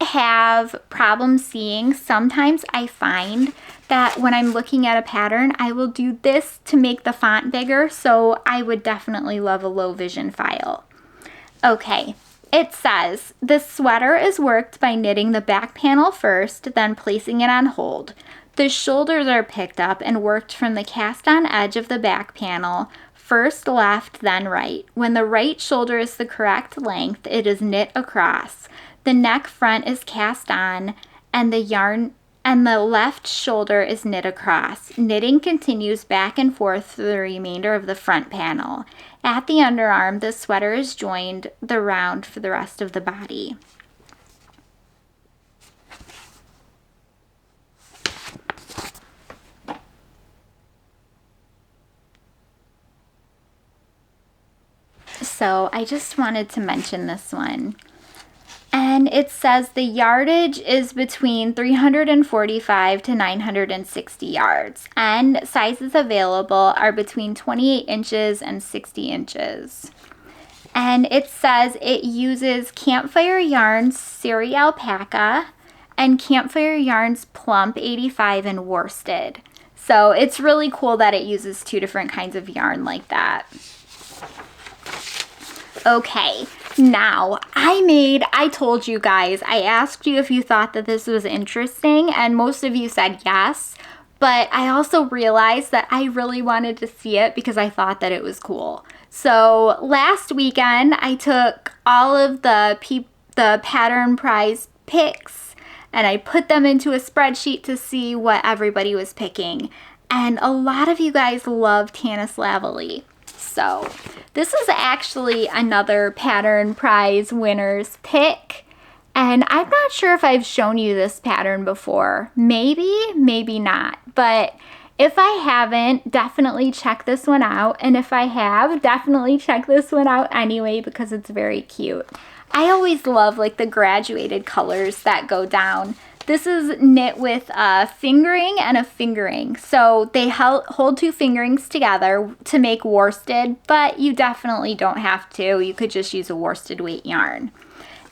have problems seeing, sometimes I find that when I'm looking at a pattern, I will do this to make the font bigger, so I would definitely love a low vision file. Okay, it says, the sweater is worked by knitting the back panel first, then placing it on hold. The shoulders are picked up and worked from the cast-on edge of the back panel, first left, then right. When the right shoulder is the correct length, it is knit across. The neck front is cast on, and the left shoulder is knit across. Knitting continues back and forth through the remainder of the front panel. At the underarm, the sweater is joined the round for the rest of the body. So I just wanted to mention this one. And it says the yardage is between 345 to 960 yards. And sizes available are between 28 inches and 60 inches. And it says it uses Campfire Yarns Surrey Alpaca and Campfire Yarns Plump 85 and worsted. So it's really cool that it uses two different kinds of yarn like that. Okay, now I told you guys, I asked you if you thought that this was interesting, and most of you said yes, but I also realized that I really wanted to see it because I thought that it was cool. So last weekend, I took all of the pattern prize picks and I put them into a spreadsheet to see what everybody was picking. And a lot of you guys love Tanis Lavallee. So this is actually another pattern prize winner's pick. And I'm not sure if I've shown you this pattern before. Maybe, maybe not. But if I haven't, definitely check this one out. And if I have, definitely check this one out anyway because it's very cute. I always love like the graduated colors that go down. This is knit with a fingering and a fingering. So they hold two fingerings together to make worsted, but you definitely don't have to. You could just use a worsted weight yarn.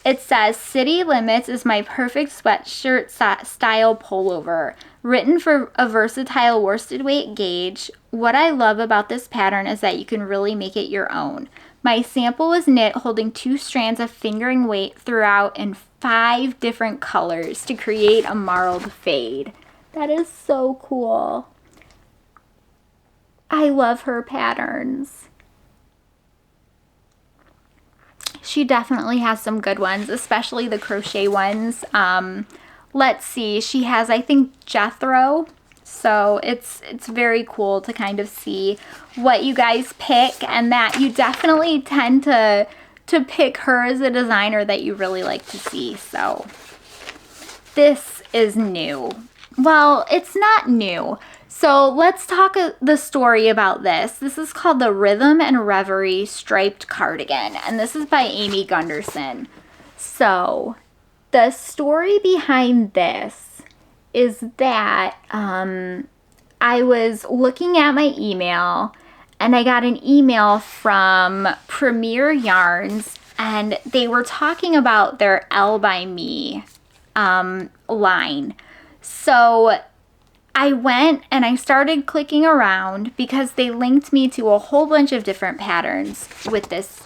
It says, City Limits is my perfect sweatshirt style pullover. Written for a versatile worsted weight gauge. What I love about this pattern is that you can really make it your own. My sample was knit holding two strands of fingering weight throughout in 5 different colors to create a marled fade. That is so cool. I love her patterns. She definitely has some good ones, especially the crochet ones. let's see, she has, I think, Jethro. So it's very cool to kind of see what you guys pick, and that you definitely tend to pick her as a designer that you really like to see. So this is new. Well, it's not new. So let's talk the story about this. This is called the Rhythm and Reverie Striped Cardigan, and this is by Amy Gunderson. So the story behind this is that I was looking at my email, and I got an email from Premier Yarns, and they were talking about their Elle by Me line. So I went and I started clicking around because they linked me to a whole bunch of different patterns with this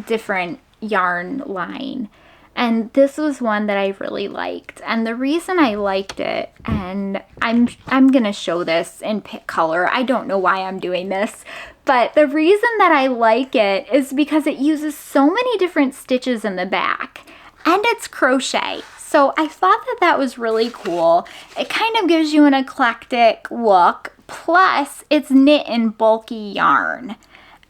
different yarn line. And this was one that I really liked. And the reason I liked it, and I'm going to show this in pick color. I don't know why I'm doing this. But the reason that I like it is because it uses so many different stitches in the back. And it's crochet. So I thought that that was really cool. It kind of gives you an eclectic look. Plus, it's knit in bulky yarn.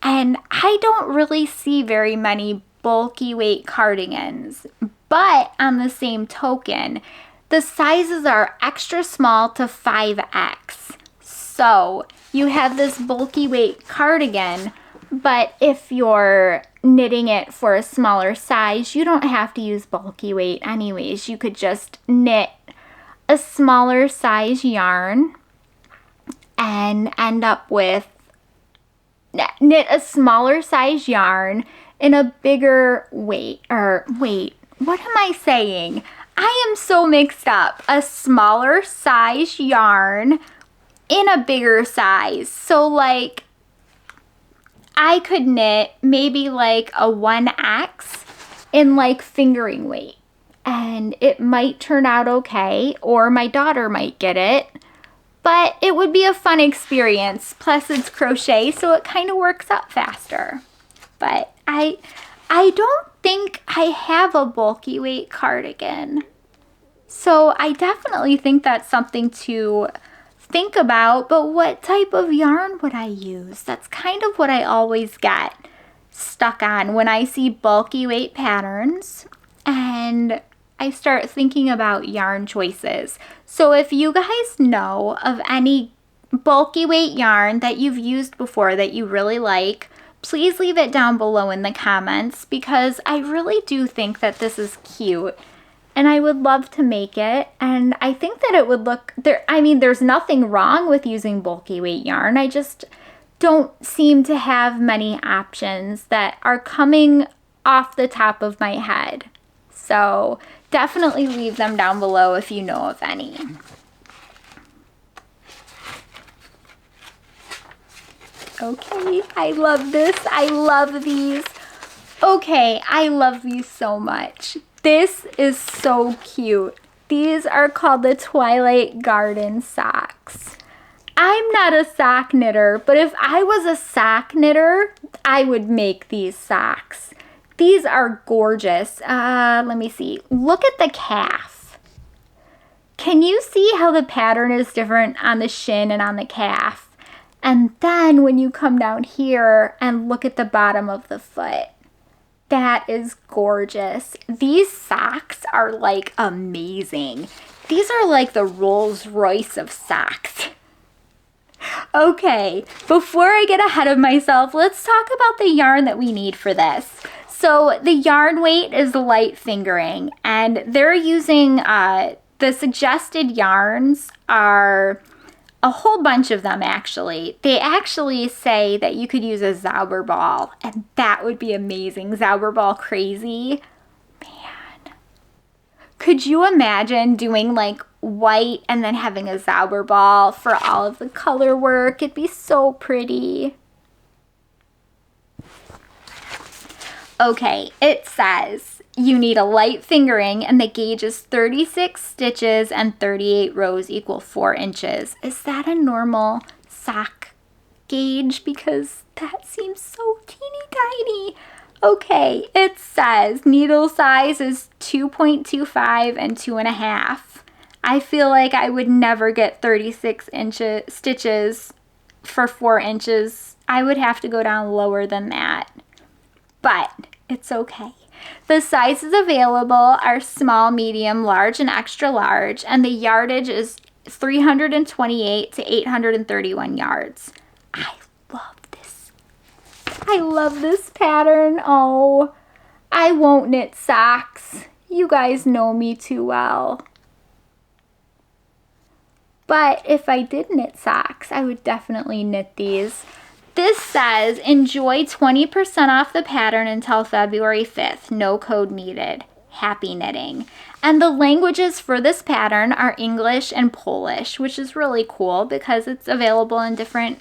And I don't really see very many bulky weight cardigans. But on the same token, the sizes are extra small to 5X. So you have this bulky weight cardigan, but if you're knitting it for a smaller size, you don't have to use bulky weight anyways. You could just knit a smaller size yarn and end up with, knit a smaller size yarn in a bigger weight, or wait, what am I saying? I am so mixed up. A smaller size yarn in a bigger size. So like, I could knit maybe like a 1X in like fingering weight, and it might turn out okay, or my daughter might get it, but it would be a fun experience. Plus it's crochet, so it kind of works up faster. But I don't think I have a bulky weight cardigan, so I definitely think that's something to think about. But what type of yarn would I use? That's kind of what I always get stuck on when I see bulky weight patterns and I start thinking about yarn choices. So if you guys know of any bulky weight yarn that you've used before that you really like, please leave it down below in the comments, because I really do think that this is cute. And I would love to make it, and I think that it would look, there's nothing wrong with using bulky weight yarn. I just don't seem to have many options that are coming off the top of my head. So definitely leave them down below if you know of any. Okay, I love this. I love these. Okay, I love these so much. This is so cute. These are called the Twilight Garden socks. I'm not a sock knitter, but if I was a sock knitter, I would make these socks. These are gorgeous. Let me see. Look at the calf. Can you see how the pattern is different on the shin and on the calf? And then when you come down here and look at the bottom of the foot, that is gorgeous. These socks are like amazing. These are like the Rolls Royce of socks. Okay, before I get ahead of myself, let's talk about the yarn that we need for this. So the yarn weight is light fingering, and they're using, the suggested yarns are a whole bunch of them actually. They actually say that you could use a Zauberball, and that would be amazing. Zauberball crazy. Man. Could you imagine doing like white and then having a Zauberball for all of the color work? It'd be so pretty. Okay, it says you need a light fingering, and the gauge is 36 stitches and 38 rows equal 4 inches. Is that a normal sock gauge? Because that seems so teeny tiny. Okay, it says needle size is 2.25 and 2.5. I feel like I would never get 36 stitches for 4 inches. I would have to go down lower than that, but it's okay. The sizes available are small, medium, large, and extra large, and the yardage is 328 to 831 yards. I love this. I love this pattern. Oh, I won't knit socks. You guys know me too well. But if I did knit socks, I would definitely knit these. This says, enjoy 20% off the pattern until February 5th. No code needed. Happy knitting. And the languages for this pattern are English and Polish, which is really cool because it's available in different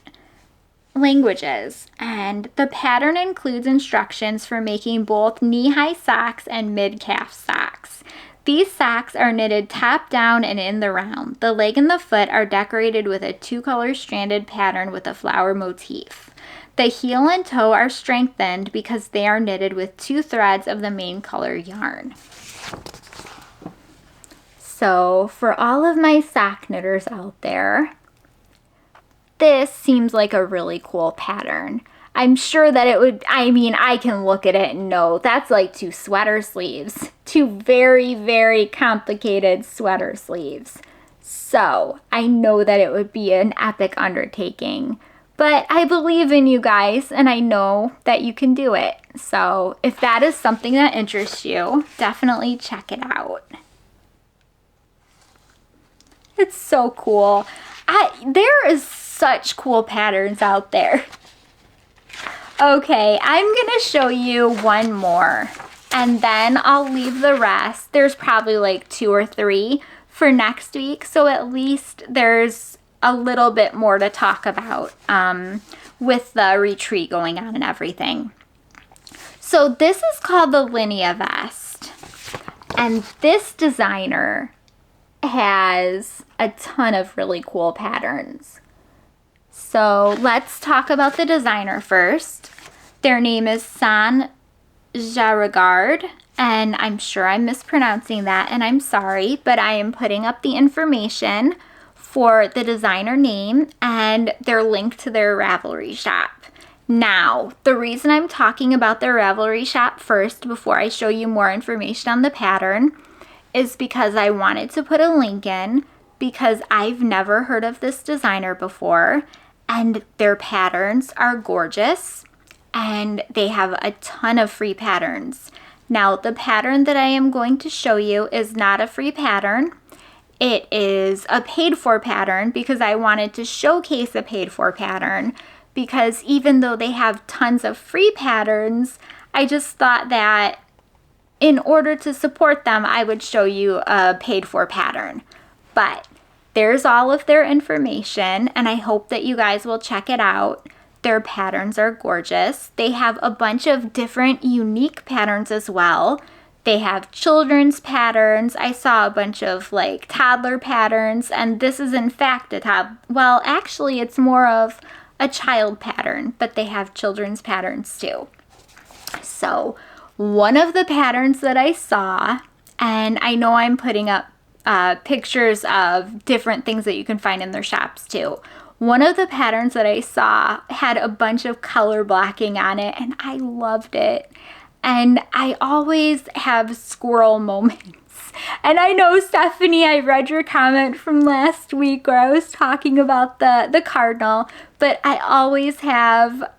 languages. And the pattern includes instructions for making both knee-high socks and mid-calf socks. These socks are knitted top down and in the round. The leg and the foot are decorated with a 2-color stranded pattern with a flower motif. The heel and toe are strengthened because they are knitted with 2 threads of the main color yarn. So for all of my sock knitters out there, this seems like a really cool pattern. I'm sure that it would, I mean, I can look at it and know that's like 2 sweater sleeves. 2 very, very complicated sweater sleeves. So I know that it would be an epic undertaking. But I believe in you guys, and I know that you can do it. So if that is something that interests you, definitely check it out. It's so cool. There is such cool patterns out there. Okay, I'm gonna show you one more, and then I'll leave the rest. There's probably like 2 or 3 for next week, so at least there's a little bit more to talk about with the retreat going on and everything. So this is called the Linea vest, and this designer has a ton of really cool patterns. So let's talk about the designer first. Their name is Sanne Bjerregaard, and I'm sure I'm mispronouncing that, and I'm sorry, but I am putting up the information for the designer name and their link to their Ravelry shop. Now, the reason I'm talking about their Ravelry shop first before I show you more information on the pattern is because I wanted to put a link in because I've never heard of this designer before, and their patterns are gorgeous and they have a ton of free patterns. Now, the pattern that I am going to show you is not a free pattern. It is a paid-for pattern because I wanted to showcase a paid-for pattern, because even though they have tons of free patterns, I just thought that in order to support them, I would show you a paid-for pattern. But there's all of their information, and I hope that you guys will check it out. Their patterns are gorgeous. They have a bunch of different unique patterns as well. They have children's patterns. I saw a bunch of like toddler patterns, and this is in fact well, actually it's more of a child pattern, but they have children's patterns too. So one of the patterns that I saw, and I know I'm putting up pictures of different things that you can find in their shops too. One of the patterns that I saw had a bunch of color blocking on it, and I loved it. And I always have squirrel moments. And I know, Stephanie, I read your comment from last week where I was talking about the cardinal, but I always have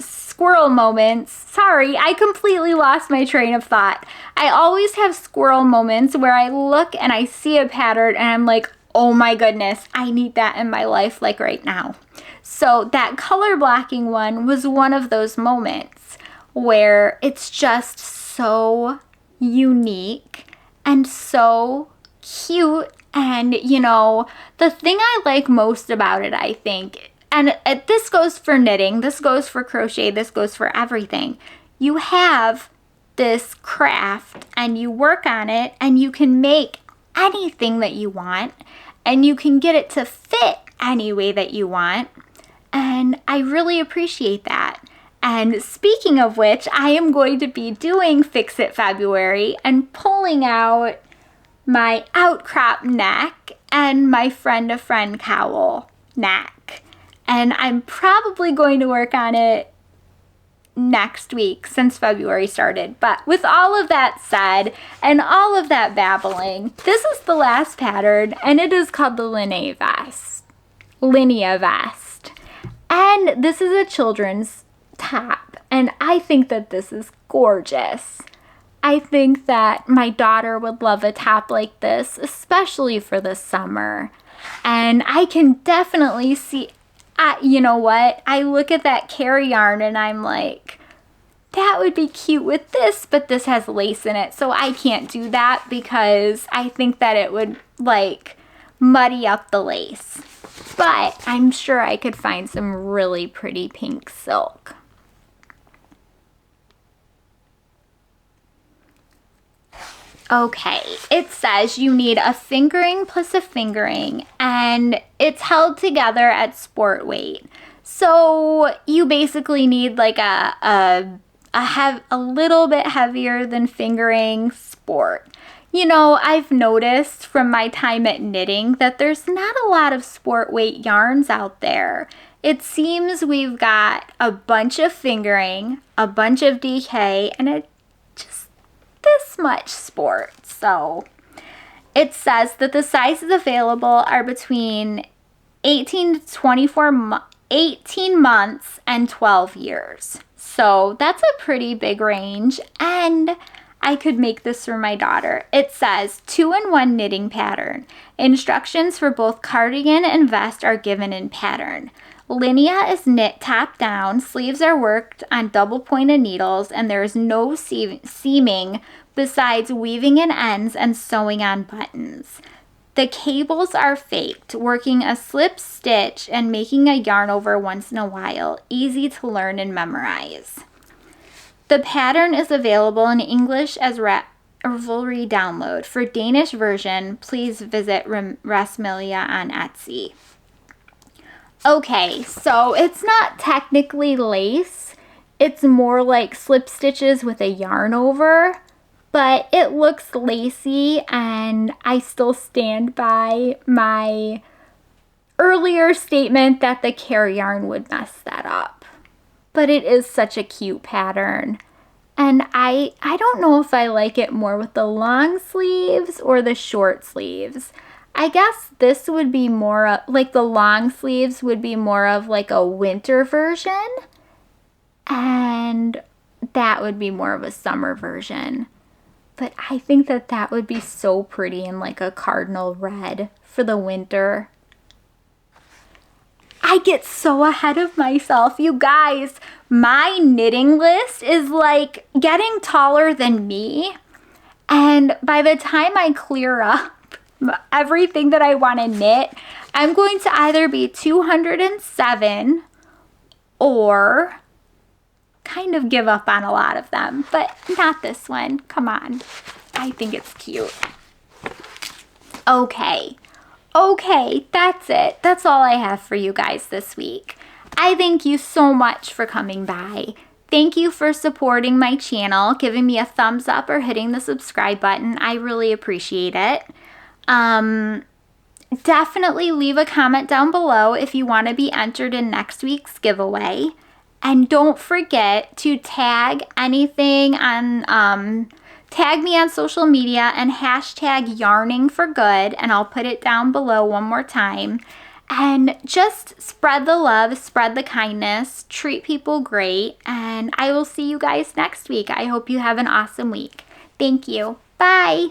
squirrel moments. Sorry, I completely lost my train of thought. I always have squirrel moments where I look and I see a pattern and I'm like, oh my goodness, I need that in my life like right now. So that color blocking one was one of those moments where it's just so unique and so cute. And you know, the thing I like most about it, I think, and this goes for knitting, this goes for crochet, this goes for everything. You have this craft and you work on it and you can make anything that you want and you can get it to fit any way that you want. And I really appreciate that. And speaking of which, I am going to be doing Fix It February and pulling out my outcrop neck, and my friend-to-friend cowl neck. And I'm probably going to work on it next week since February started. But with all of that said and all of that babbling, this is the last pattern, and it is called the Linea vest. And this is a children's top, and I think that this is gorgeous. I think that my daughter would love a top like this, especially for the summer. And I can definitely see, you know what? I look at that carry yarn and I'm like, that would be cute with this, but this has lace in it. So I can't do that because I think that it would like muddy up the lace. But I'm sure I could find some really pretty pink silk. Okay, it says you need a fingering plus a fingering, and it's held together at sport weight. So you basically need like a little bit heavier than fingering sport. You know, I've noticed from my time at knitting that there's not a lot of sport weight yarns out there. It seems we've got a bunch of fingering, a bunch of DK, and this much sport. So it says that the sizes available are between 18 months and 12 years. So that's a pretty big range, and I could make this for my daughter. It says 2-in-1 knitting pattern. Instructions for both cardigan and vest are given in pattern. Linea is knit top down, sleeves are worked on double pointed needles, and there is no seaming besides weaving in ends and sewing on buttons. The cables are faked, working a slip stitch and making a yarn over once in a while, easy to learn and memorize. The pattern is available in English as Reverie download. For Danish version, please visit Rasmelia on Etsy. Okay, so it's not technically lace. It's more like slip stitches with a yarn over, but it looks lacy, and I still stand by my earlier statement that the carry yarn would mess that up. But it is such a cute pattern. And I don't know if I like it more with the long sleeves or the short sleeves. I guess this would be more like the long sleeves would be more of like a winter version, and that would be more of a summer version. But I think that that would be so pretty in like a cardinal red for the winter. I get so ahead of myself. You guys, my knitting list is like getting taller than me. And by the time I clear up everything that I want to knit, I'm going to either be 207 or kind of give up on a lot of them. But not this one. Come on. I think it's cute. Okay, that's it. That's all I have for you guys this week. I thank you so much for coming by. Thank you for supporting my channel, giving me a thumbs up or hitting the subscribe button. I really appreciate it. Definitely leave a comment down below if you want to be entered in next week's giveaway. And don't forget to tag anything on, tag me on social media and hashtag YarningForGood, and I'll put it down below one more time. And just spread the love, spread the kindness, treat people great, and I will see you guys next week. I hope you have an awesome week. Thank you. Bye.